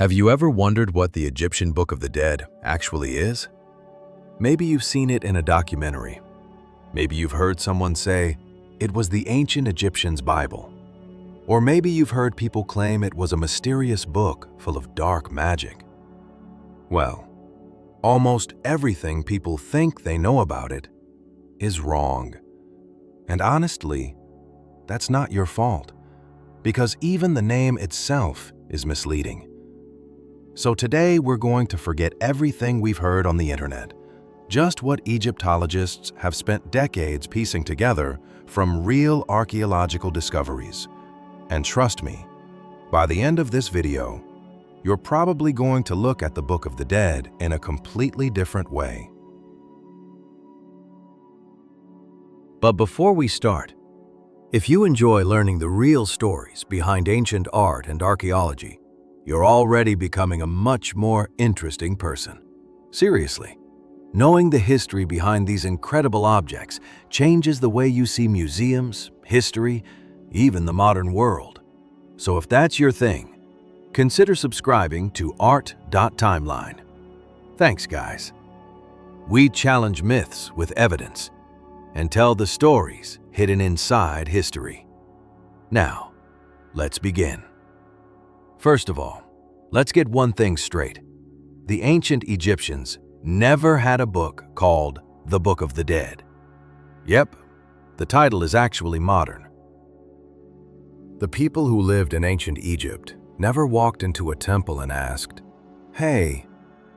Have you ever wondered what the Egyptian Book of the Dead actually is? Maybe you've seen it in a documentary. Maybe you've heard someone say it was the ancient Egyptians' Bible. Or maybe you've heard people claim it was a mysterious book full of dark magic. Well, almost everything people think they know about it is wrong. And honestly, that's not your fault, because even the name itself is misleading. So today we're going to forget everything we've heard on the internet, just what Egyptologists have spent decades piecing together from real archaeological discoveries. And trust me, by the end of this video, you're probably going to look at the Book of the Dead in a completely different way. But before we start, if you enjoy learning the real stories behind ancient art and archaeology, you're already becoming a much more interesting person. Seriously, knowing the history behind these incredible objects changes the way you see museums, history, even the modern world. So if that's your thing, consider subscribing to Art.Timeline. Thanks, guys. We challenge myths with evidence and tell the stories hidden inside history. Now, let's begin. First of all, let's get one thing straight. The ancient Egyptians never had a book called the Book of the Dead. Yep, the title is actually modern. The people who lived in ancient Egypt never walked into a temple and asked, "Hey,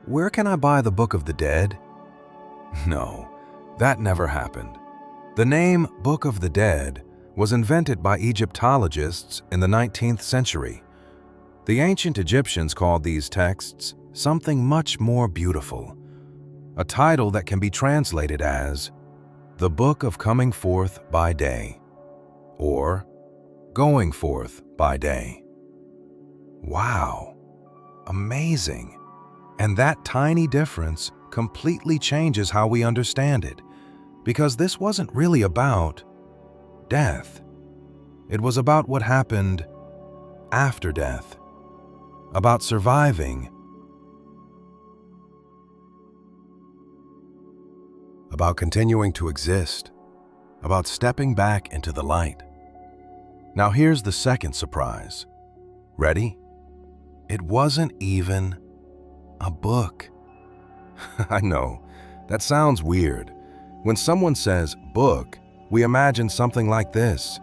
where can I buy the Book of the Dead?" No, that never happened. The name Book of the Dead was invented by Egyptologists in the 19th century. The ancient Egyptians called these texts something much more beautiful, a title that can be translated as the Book of Coming Forth by Day, or Going Forth by Day. Wow, amazing. And that tiny difference completely changes how we understand it, because this wasn't really about death. It was about what happened after death, about surviving, about continuing to exist, about stepping back into the light. Now here's the second surprise. Ready? It wasn't even a book. I know, that sounds weird. When someone says book, we imagine something like this: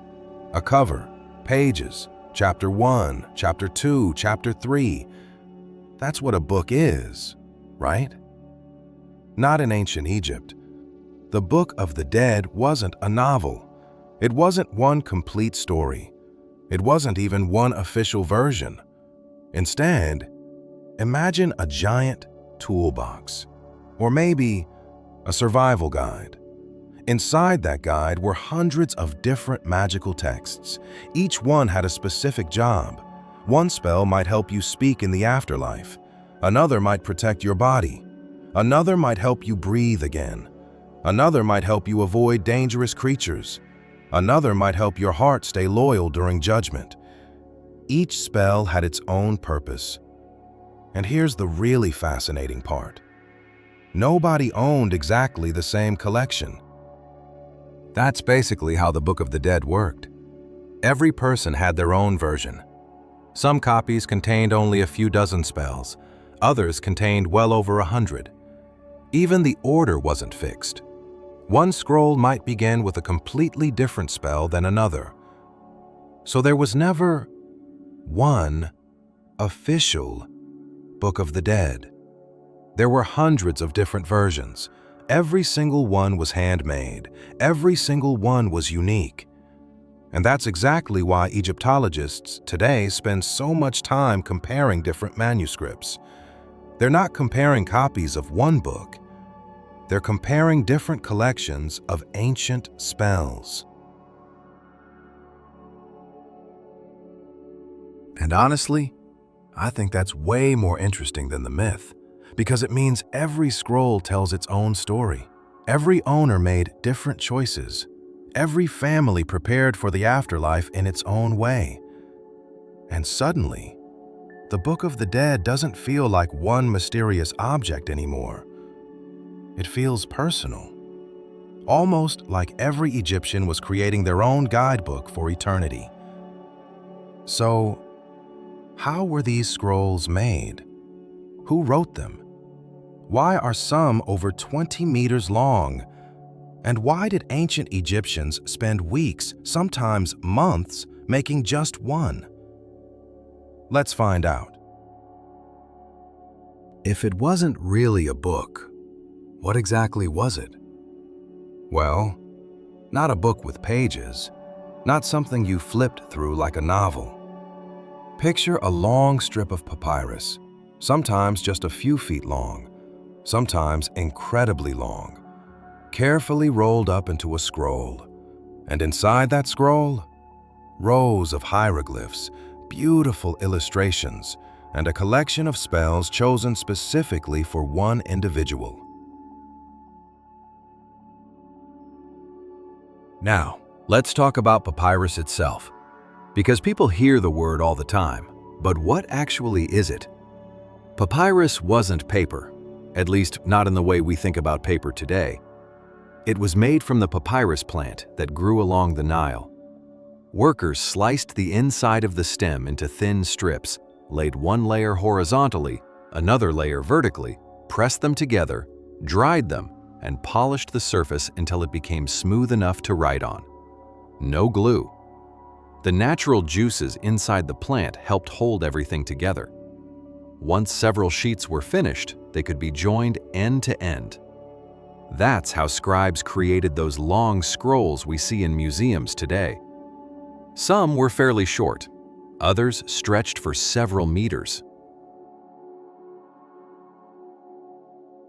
a cover, pages, Chapter 1, Chapter 2, Chapter 3. That's what a book is, right? Not in ancient Egypt. The Book of the Dead wasn't a novel. It wasn't one complete story. It wasn't even one official version. Instead, imagine a giant toolbox, or maybe a survival guide. Inside that guide were hundreds of different magical texts. Each one had a specific job. One spell might help you speak in the afterlife. Another might protect your body. Another might help you breathe again. Another might help you avoid dangerous creatures. Another might help your heart stay loyal during judgment. Each spell had its own purpose. And here's the really fascinating part. Nobody owned exactly the same collection. That's basically how the Book of the Dead worked. Every person had their own version. Some copies contained only a few dozen spells. Others contained well over 100. Even the order wasn't fixed. One scroll might begin with a completely different spell than another. So there was never one official Book of the Dead. There were hundreds of different versions. Every single one was handmade. Every single one was unique. And that's exactly why Egyptologists today spend so much time comparing different manuscripts. They're not comparing copies of one book. They're comparing different collections of ancient spells. And honestly, I think that's way more interesting than the myth, because it means every scroll tells its own story. Every owner made different choices. Every family prepared for the afterlife in its own way. And suddenly, the Book of the Dead doesn't feel like one mysterious object anymore. It feels personal, almost like every Egyptian was creating their own guidebook for eternity. So, how were these scrolls made? Who wrote them? Why are some over 20 meters long? And why did ancient Egyptians spend weeks, sometimes months, making just one? Let's find out. If it wasn't really a book, what exactly was it? Well, not a book with pages, not something you flipped through like a novel. Picture a long strip of papyrus, sometimes just a few feet long, sometimes incredibly long, carefully rolled up into a scroll. And inside that scroll, rows of hieroglyphs, beautiful illustrations, and a collection of spells chosen specifically for one individual. Now, let's talk about papyrus itself, because people hear the word all the time, but what actually is it? Papyrus wasn't paper, at least not in the way we think about paper today. It was made from the papyrus plant that grew along the Nile. Workers sliced the inside of the stem into thin strips, laid one layer horizontally, another layer vertically, pressed them together, dried them, and polished the surface until it became smooth enough to write on. No glue. The natural juices inside the plant helped hold everything together. Once several sheets were finished, they could be joined end to end. That's how scribes created those long scrolls we see in museums today. Some were fairly short, others stretched for several meters.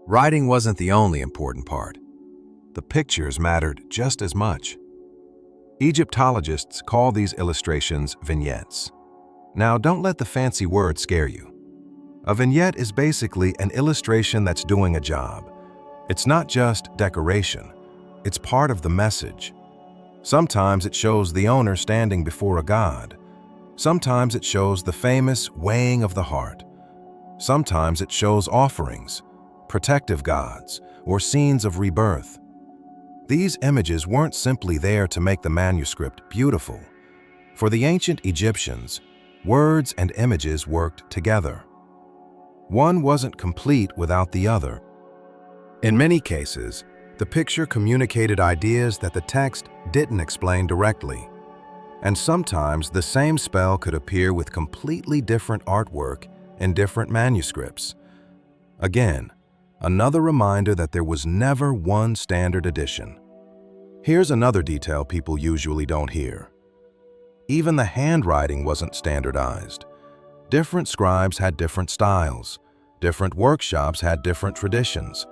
Writing wasn't the only important part. The pictures mattered just as much. Egyptologists call these illustrations vignettes. Now, don't let the fancy word scare you. A vignette is basically an illustration that's doing a job. It's not just decoration, it's part of the message. Sometimes it shows the owner standing before a god. Sometimes it shows the famous weighing of the heart. Sometimes it shows offerings, protective gods, or scenes of rebirth. These images weren't simply there to make the manuscript beautiful. For the ancient Egyptians, words and images worked together. One wasn't complete without the other. In many cases, the picture communicated ideas that the text didn't explain directly. And sometimes the same spell could appear with completely different artwork in different manuscripts. Again, another reminder that there was never one standard edition. Here's another detail people usually don't hear. Even the handwriting wasn't standardized. Different scribes had different styles. Different workshops had different traditions.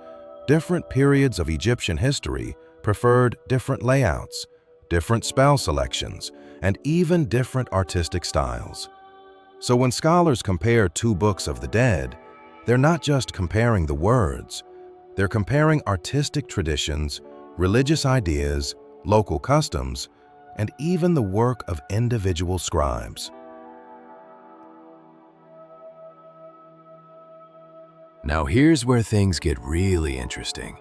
Different periods of Egyptian history preferred different layouts, different spell selections, and even different artistic styles. So when scholars compare two books of the dead, they're not just comparing the words, they're comparing artistic traditions, religious ideas, local customs, and even the work of individual scribes. Now here's where things get really interesting.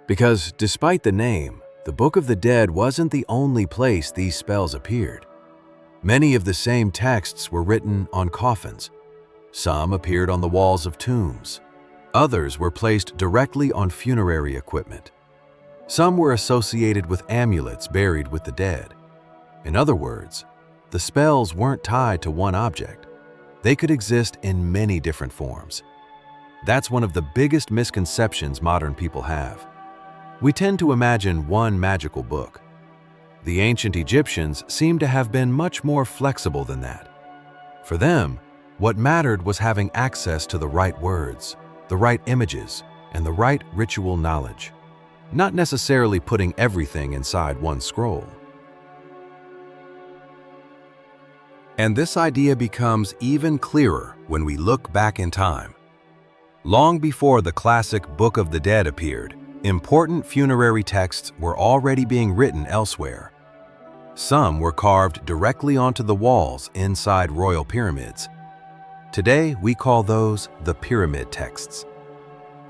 Because despite the name, the Book of the Dead wasn't the only place these spells appeared. Many of the same texts were written on coffins. Some appeared on the walls of tombs. Others were placed directly on funerary equipment. Some were associated with amulets buried with the dead. In other words, the spells weren't tied to one object. They could exist in many different forms. That's one of the biggest misconceptions modern people have. We tend to imagine one magical book. The ancient Egyptians seem to have been much more flexible than that. For them, what mattered was having access to the right words, the right images, and the right ritual knowledge, not necessarily putting everything inside one scroll. And this idea becomes even clearer when we look back in time. Long before the classic Book of the Dead appeared, important funerary texts were already being written elsewhere. Some were carved directly onto the walls inside royal pyramids. Today, we call those the pyramid texts.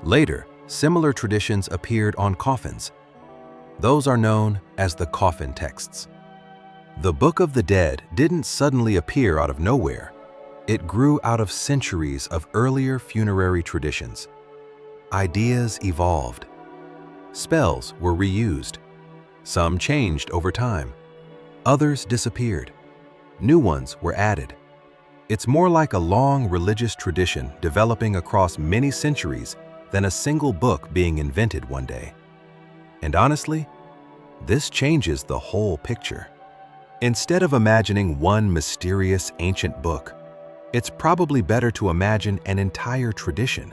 Later, similar traditions appeared on coffins. Those are known as the coffin texts. The Book of the Dead didn't suddenly appear out of nowhere. It grew out of centuries of earlier funerary traditions. Ideas evolved. Spells were reused. Some changed over time. Others disappeared. New ones were added. It's more like a long religious tradition developing across many centuries than a single book being invented one day. And honestly, this changes the whole picture. Instead of imagining one mysterious ancient book, it's probably better to imagine an entire tradition.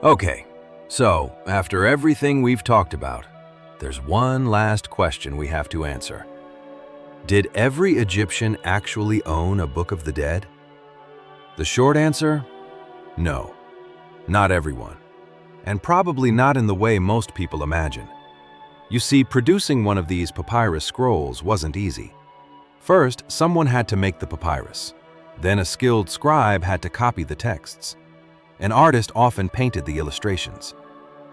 Okay, so after everything we've talked about, there's one last question we have to answer. Did every Egyptian actually own a Book of the Dead? The short answer? No, not everyone. And probably not in the way most people imagine. You see, producing one of these papyrus scrolls wasn't easy. First, someone had to make the papyrus. Then a skilled scribe had to copy the texts. An artist often painted the illustrations.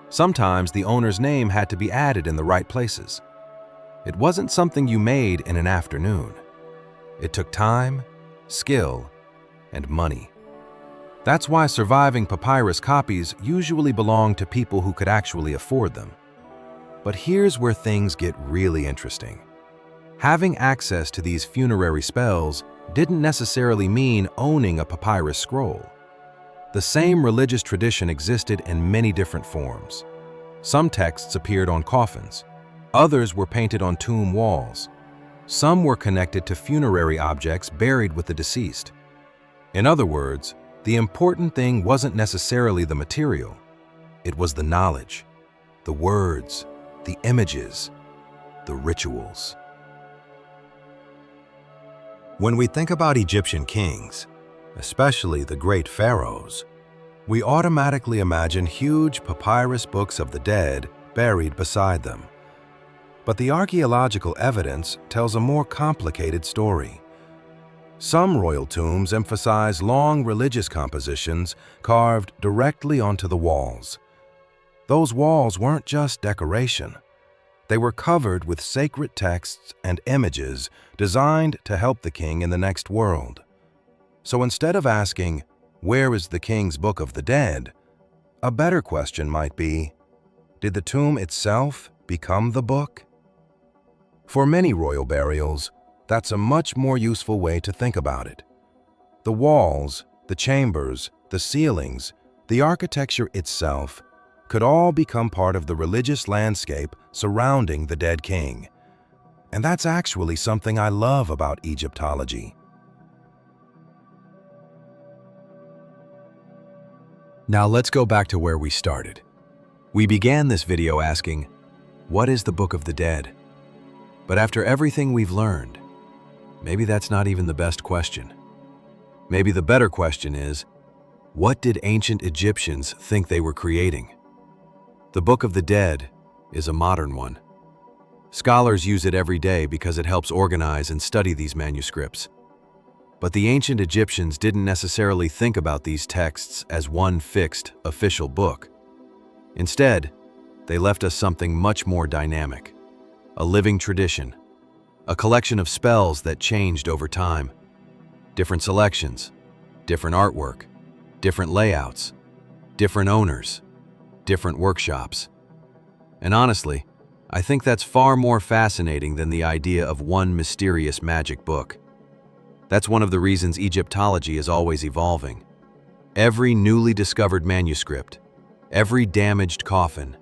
Sometimes the owner's name had to be added in the right places. It wasn't something you made in an afternoon. It took time, skill, and money. That's why surviving papyrus copies usually belong to people who could actually afford them. But here's where things get really interesting. Having access to these funerary spells didn't necessarily mean owning a papyrus scroll. The same religious tradition existed in many different forms. Some texts appeared on coffins. Others were painted on tomb walls. Some were connected to funerary objects buried with the deceased. In other words, the important thing wasn't necessarily the material. It was the knowledge, the words, the images, the rituals. When we think about Egyptian kings, especially the great pharaohs, we automatically imagine huge papyrus books of the dead buried beside them. But the archaeological evidence tells a more complicated story. Some royal tombs emphasize long religious compositions carved directly onto the walls. Those walls weren't just decoration. They were covered with sacred texts and images designed to help the king in the next world. So instead of asking, "Where is the king's Book of the Dead?" a better question might be, did the tomb itself become the book? For many royal burials, that's a much more useful way to think about it. The walls, the chambers, the ceilings, the architecture itself could all become part of the religious landscape surrounding the dead king. And that's actually something I love about Egyptology. Now let's go back to where we started. We began this video asking, what is the Book of the Dead? But after everything we've learned, maybe that's not even the best question. Maybe the better question is, what did ancient Egyptians think they were creating? The Book of the Dead is a modern one. Scholars use it every day because it helps organize and study these manuscripts. But the ancient Egyptians didn't necessarily think about these texts as one fixed, official book. Instead, they left us something much more dynamic. A living tradition. A collection of spells that changed over time. Different selections, different artwork, different layouts, different owners, different workshops. And honestly, I think that's far more fascinating than the idea of one mysterious magic book. That's one of the reasons Egyptology is always evolving. Every newly discovered manuscript, every damaged coffin,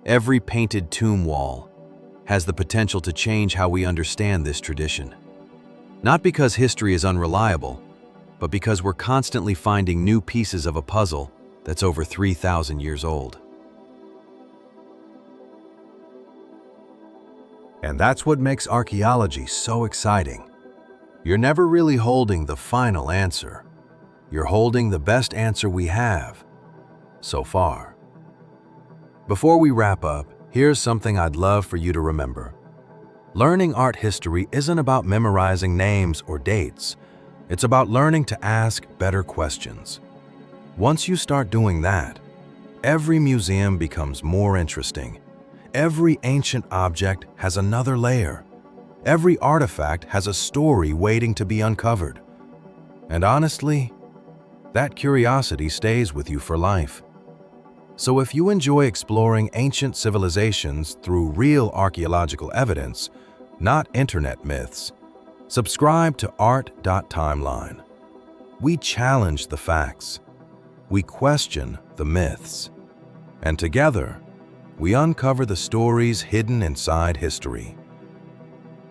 every painted tomb wall has the potential to change how we understand this tradition. Not because history is unreliable, but because we're constantly finding new pieces of a puzzle that's over 3,000 years old. And that's what makes archaeology so exciting. You're never really holding the final answer. You're holding the best answer we have so far. Before we wrap up, here's something I'd love for you to remember. Learning art history isn't about memorizing names or dates. It's about learning to ask better questions. Once you start doing that, every museum becomes more interesting. Every ancient object has another layer. Every artifact has a story waiting to be uncovered. And honestly, that curiosity stays with you for life. So if you enjoy exploring ancient civilizations through real archaeological evidence, not internet myths, subscribe to Art.Timeline. We challenge the facts. We question the myths. And together, we uncover the stories hidden inside history.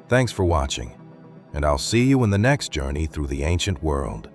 Thanks for watching, and I'll see you in the next journey through the ancient world.